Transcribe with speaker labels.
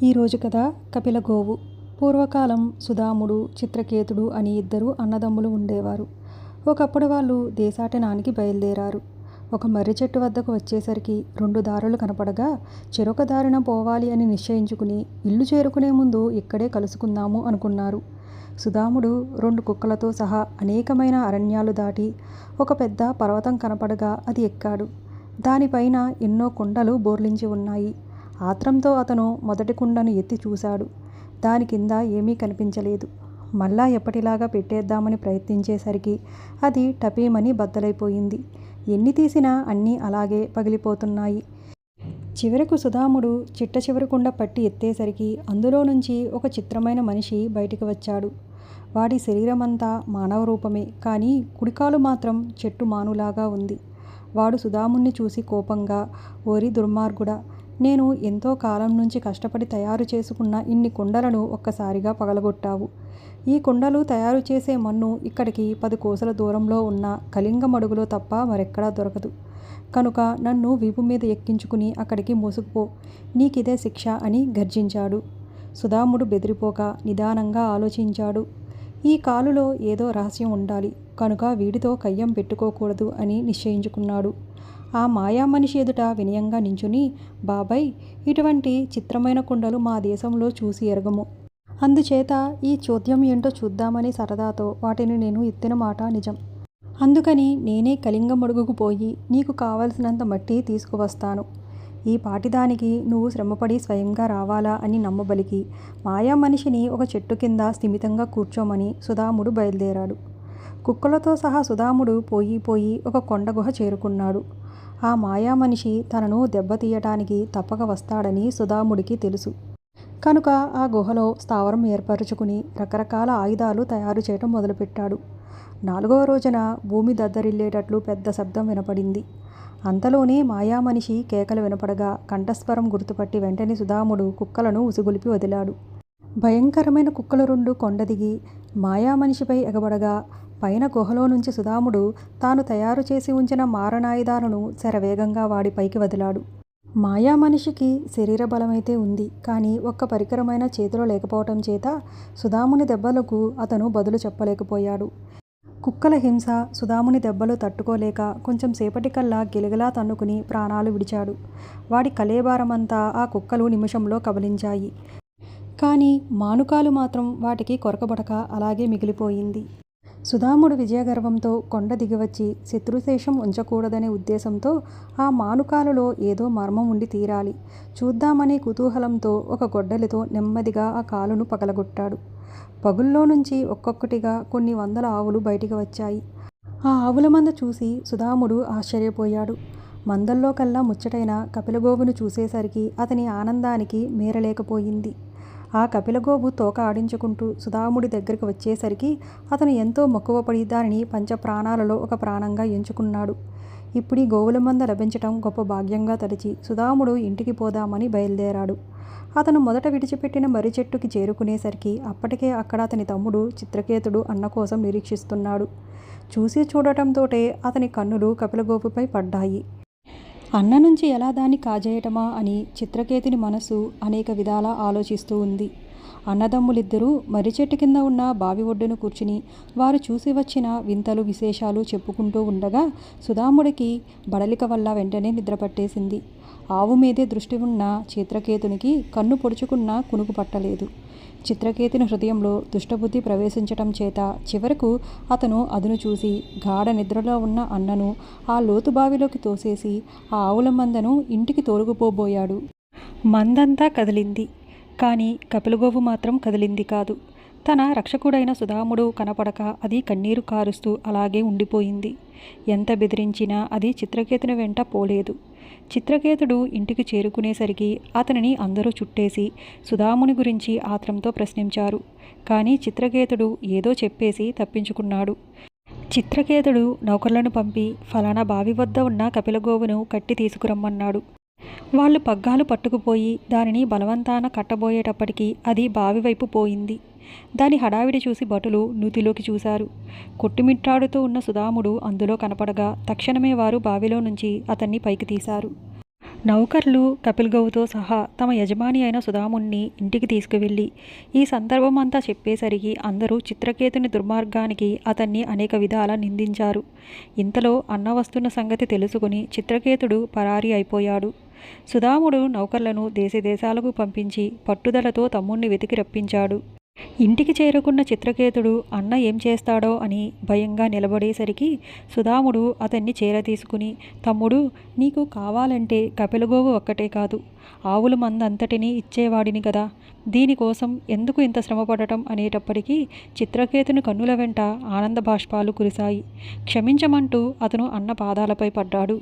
Speaker 1: ఈరోజు కథ కపిల గోవు. పూర్వకాలం సుధాముడు, చిత్రకేతుడు అని ఇద్దరు అన్నదమ్ములు ఉండేవారు. ఒకప్పుడు వాళ్ళు దేశాటనానికి బయలుదేరారు. ఒక మర్రి చెట్టు వద్దకు వచ్చేసరికి 2 దారులు కనపడగా చెరొక దారిన పోవాలి అని నిశ్చయించుకుని ఇల్లు చేరుకునే ముందు ఇక్కడే కలుసుకుందాము అనుకున్నారు. సుధాముడు 2 కుక్కలతో సహా అనేకమైన అరణ్యాలు దాటి ఒక పెద్ద పర్వతం కనపడగా అది ఎక్కాడు. దానిపైన ఎన్నో కొండలు బోర్లించి ఉన్నాయి. ఆత్రంతో అతను మొదటి కుండను ఎత్తి చూశాడు. దాని కింద ఏమీ కనిపించలేదు. మళ్ళా ఎప్పటిలాగా పెట్టేద్దామని ప్రయత్నించేసరికి అది టపీమని బద్దలైపోయింది. ఎన్ని తీసినా అన్నీ అలాగే పగిలిపోతున్నాయి. చివరకు సుధాముడు చిట్ట చివరి కుండ పట్టి ఎత్తేసరికి అందులో నుంచి ఒక చిత్రమైన మనిషి బయటికి వచ్చాడు. వాడి శరీరమంతా మానవ రూపమే, కానీ కుడికాలు మాత్రం చెట్టు మానులాగా ఉంది. వాడు సుధాముణ్ణి చూసి కోపంగా, ఓరి దుర్మార్గుడా, నేను ఎంతో కాలం నుంచి కష్టపడి తయారు చేసుకున్న ఇన్ని కుండలను ఒక్కసారిగా పగలగొట్టావు. ఈ కుండలు తయారు చేసే మన్ను ఇక్కడికి 10 కోసల దూరంలో ఉన్న కళింగమడుగులో తప్ప మరెక్కడా దొరకదు. కనుక నన్ను వీపు మీద ఎక్కించుకుని అక్కడికి మోసుకుపో, నీకిదే శిక్ష అని గర్జించాడు. సుధాముడు బెదిరిపోక నిదానంగా ఆలోచించాడు. ఈ కాలులో ఏదో రహస్యం ఉండాలి, కనుక వీడితో కయ్యం పెట్టుకోకూడదు అని నిశ్చయించుకున్నాడు. ఆ మాయా మనిషి ఎదుట వినయంగా నించుని, బాబాయ్, ఇటువంటి చిత్రమైన కుండలు మా దేశంలో చూసి ఎరగము. అందుచేత ఈ చోద్యం ఏంటో చూద్దామని సరదాతో వాటిని నేను ఎత్తిన మాట నిజం. అందుకని నేనే కళింగమడుగుకు పోయి నీకు కావలసినంత మట్టి తీసుకువస్తాను. ఈ పాటిదానికి నువ్వు శ్రమపడి స్వయంగా రావాలా అని నమ్మబలికి మాయా మనిషిని ఒక చెట్టు కింద స్థిమితంగా కూర్చోమని సుధాముడు బయలుదేరాడు. కుక్కలతో సహా సుధాముడు పోయి ఒక కొండ గుహ చేరుకున్నాడు. ఆ మాయా మనిషి తనను దెబ్బతీయటానికి తప్పక వస్తాడని సుధాముడికి తెలుసు. కనుక ఆ గుహలో స్థావరం ఏర్పరచుకుని రకరకాల ఆయుధాలు తయారు చేయటం మొదలుపెట్టాడు. 4వ రోజున భూమి దద్దరిల్లేటట్లు పెద్ద శబ్దం వినపడింది. అంతలోనే మాయా మనిషి కేకలు వినపడగా కంఠస్వరం గుర్తుపట్టి వెంటనే సుధాముడు కుక్కలను ఉసిగొలిపి వదిలాడు. భయంకరమైన కుక్కలు 2 కొండ దిగి మాయా మనిషిపై ఎగబడగా పైన గుహలో నుంచి సుధాముడు తాను తయారు చేసి ఉంచిన మారణాయుధాలను శరవేగంగా వాడి పైకి వదిలాడు. మాయా మనిషికి శరీర బలమైతే ఉంది, కానీ ఒక్క పరికరమైన చేతిలో లేకపోవటం చేత సుధాముని దెబ్బలకు అతను బదులు చెప్పలేకపోయాడు. కుక్కల హింస సుధాముని దెబ్బలు తట్టుకోలేక కొంచెం సేపటికల్లా గిలగిలా తన్నుకుని ప్రాణాలు విడిచాడు. వాడి కళేబారమంతా ఆ కుక్కలు నిమిషంలో కబలించాయి. కానీ మానుకాలు మాత్రం వాటికి కొరకబడక అలాగే మిగిలిపోయింది. సుధాముడు విజయగర్వంతో కొండ దిగివచ్చి శత్రుశేషం ఉంచకూడదనే ఉద్దేశంతో ఆ మానుకాలలో ఏదో మర్మం ఉండి తీరాలి చూద్దామనే కుతూహలంతో ఒక గొడ్డలితో నెమ్మదిగా ఆ కాలును పగలగొట్టాడు. పగుల్లో నుంచి ఒక్కొక్కటిగా కొన్ని వందల ఆవులు బయటికి వచ్చాయి. ఆ ఆవుల మంద చూసి సుధాముడు ఆశ్చర్యపోయాడు. మందల్లో కల్లా ముచ్చటైన కపిలగోవును చూసేసరికి అతని ఆనందానికి మేరలేకపోయింది. ఆ కపిలగోవు తోక ఆడించుకుంటూ సుధాముడి దగ్గరికి వచ్చేసరికి అతను ఎంతో మక్కువపడి దానిని పంచప్రాణాలలో ఒక ప్రాణంగా ఎంచుకున్నాడు. ఇప్పుడు ఈ గోవుల మంద లభించటం గొప్ప భాగ్యంగా తలచి సుధాముడు ఇంటికి పోదామని బయలుదేరాడు. అతను మొదట విడిచిపెట్టిన మర్రి చెట్టుకి చేరుకునేసరికి అప్పటికే అక్కడ అతని తమ్ముడు చిత్రకేతుడు అన్న కోసం నిరీక్షిస్తున్నాడు. చూసి చూడటంతోటే అతని కన్నులు కపిలగోవుపై పడ్డాయి. అన్న నుంచి ఎలా దాన్ని కాజేయటమా అని చిత్రకేతుని మనసు అనేక విధాలా ఆలోచిస్తూ ఉంది. అన్నదమ్ములిద్దరూ మర్రి చెట్టు కింద ఉన్న బావి ఒడ్డును కూర్చుని వారు చూసి వచ్చిన వింతలు విశేషాలు చెప్పుకుంటూ ఉండగా సుధాముడికి బడలిక వల్ల వెంటనే నిద్రపట్టేసింది. ఆవు మీదే దృష్టి ఉన్న చిత్రకేతునికి కన్ను పొడుచుకున్నా కునుకు పట్టలేదు. చిత్రకేతుని హృదయంలో దుష్టబుద్ధి ప్రవేశించటం చేత చివరకు అతను అదును చూసి గాఢ నిద్రలో ఉన్న అన్నను ఆ లోతు బావిలోకి తోసేసి ఆ ఆవుల మందను ఇంటికి తోలుకుపోబోయాడు. మందంతా కదిలింది, కానీ కపిలగోవు మాత్రం కదిలింది కాదు. తన రక్షకుడైన సుధాముడు కనపడక అది కన్నీరు కారుస్తూ అలాగే ఉండిపోయింది. ఎంత బెదిరించినా అది చిత్రకేతుని వెంట పోలేదు. చిత్రకేతుడు ఇంటికి చేరుకునేసరికి అతనిని అందరూ చుట్టేసి సుధాముని గురించి ఆత్రంతో ప్రశ్నించారు. కానీ చిత్రకేతుడు ఏదో చెప్పేసి తప్పించుకున్నాడు. చిత్రకేతుడు నౌకర్లను పంపి ఫలానా బావి వద్ద ఉన్న కపిలగోవును కట్టి తీసుకురమ్మన్నాడు. వాళ్ళు పగ్గాలు పట్టుకుపోయి దానిని బలవంతాన కట్టబోయేటప్పటికీ అది బావి వైపు పోయింది. దాని హడావిడి చూసి భటులు నూతిలోకి చూశారు. కొట్టుమిట్టాడుతూ ఉన్న సుధాముడు అందులో కనపడగా తక్షణమే వారు బావిలో నుంచి అతన్ని పైకి తీశారు. నౌకర్లు కపిల్ గౌతో సహా తమ యజమాని అయిన సుధాముణ్ణి ఇంటికి తీసుకువెళ్ళి ఈ సందర్భం అంతా చెప్పేసరికి అందరూ చిత్రకేతుని దుర్మార్గానికి అతన్ని అనేక విధాల నిందించారు. ఇంతలో అన్న వస్తున్న సంగతి తెలుసుకుని చిత్రకేతుడు పరారీ అయిపోయాడు. సుధాముడు నౌకర్లను దేశదేశాలకు పంపించి పట్టుదలతో తమ్ముణ్ణి వెతికి రప్పించాడు. ఇంటికి చేరుకున్న చిత్రకేతుడు అన్న ఏం చేస్తాడో అని భయంగా నిలబడేసరికి సుధాముడు అతన్ని చేరతీసుకుని, తమ్ముడు, నీకు కావాలంటే కపిలగోవు ఒక్కటే కాదు, ఆవుల మందంతటినీ ఇచ్చేవాడిని కదా, దీనికోసం ఎందుకు ఇంత శ్రమపడటం అనేటప్పటికీ చిత్రకేతుని కన్నుల వెంట ఆనంద బాష్పాలు కురిశాయి. క్షమించమంటూ అతను అన్న పాదాలపై పడ్డాడు.